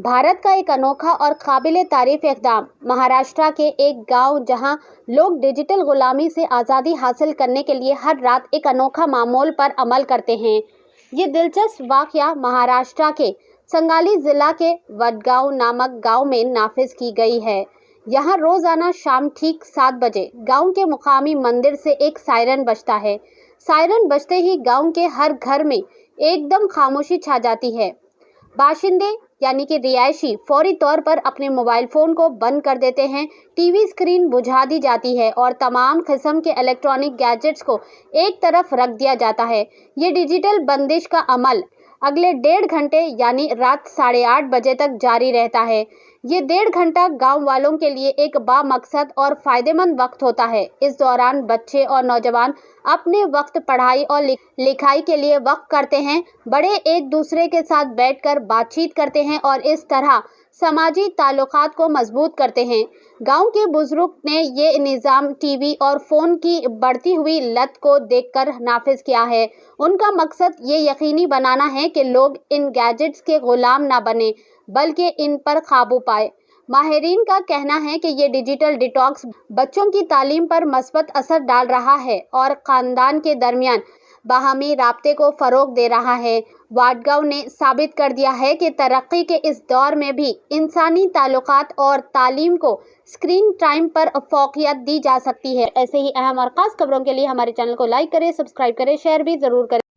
भारत का एक अनोखा और काबिल तारीफ इक़दाम। महाराष्ट्र के एक गांव जहां लोग डिजिटल गुलामी से आज़ादी हासिल करने के लिए हर रात एक अनोखा मामूल पर अमल करते हैं। ये दिलचस्प वाक़या महाराष्ट्र के संगाली ज़िला के वडगांव नामक गांव में नाफिज की गई है। यहाँ रोज़ाना शाम ठीक 7 बजे गांव के मुकामी मंदिर से एक सायरन बजता है। सायरन बजते ही गांव के हर घर में एकदम खामोशी छा जाती है। बाशिंदे यानी कि रिहायशी फौरी तौर पर अपने मोबाइल फ़ोन को बंद कर देते हैं, टीवी स्क्रीन बुझा दी जाती है और तमाम किस्म के इलेक्ट्रॉनिक गैजेट्स को एक तरफ रख दिया जाता है। ये डिजिटल बंदिश का अमल अगले 1.5 घंटे यानी रात 8:30 बजे तक जारी रहता है। ये 1.5 घंटा गांव वालों के लिए एक बामकसद और फ़ायदेमंद वक्त होता है। इस दौरान बच्चे और नौजवान अपने वक्त पढ़ाई और लिखाई के लिए वक्फ करते हैं। बड़े एक दूसरे के साथ बैठकर बातचीत करते हैं और इस तरह समाजी ताल्लुकात को मजबूत करते हैं। गांव के बुजुर्ग ने ये निज़ाम टीवी और फ़ोन की बढ़ती हुई लत को देखकर नाफिज किया है। उनका मकसद ये यकीनी बनाना है कि लोग इन गैजेट्स के गुलाम ना बने, बल्कि इन पर काबू पाए। माहिरीन का कहना है कि ये डिजिटल डिटॉक्स बच्चों की तालीम पर मस्बत असर डाल रहा है और ख़ानदान के दरमियान बाहमी राब्ते को फ़रोग़ दे रहा है। वडगांव ने साबित कर दिया है कि तरक्की के इस दौर में भी इंसानी ताल्लुकात और तालीम को स्क्रीन टाइम पर फ़ौक़ियत दी जा सकती है। ऐसे ही अहम और ख़ास खबरों के लिए हमारे चैनल को लाइक करें, सब्सक्राइब करें, शेयर भी ज़रूर करें।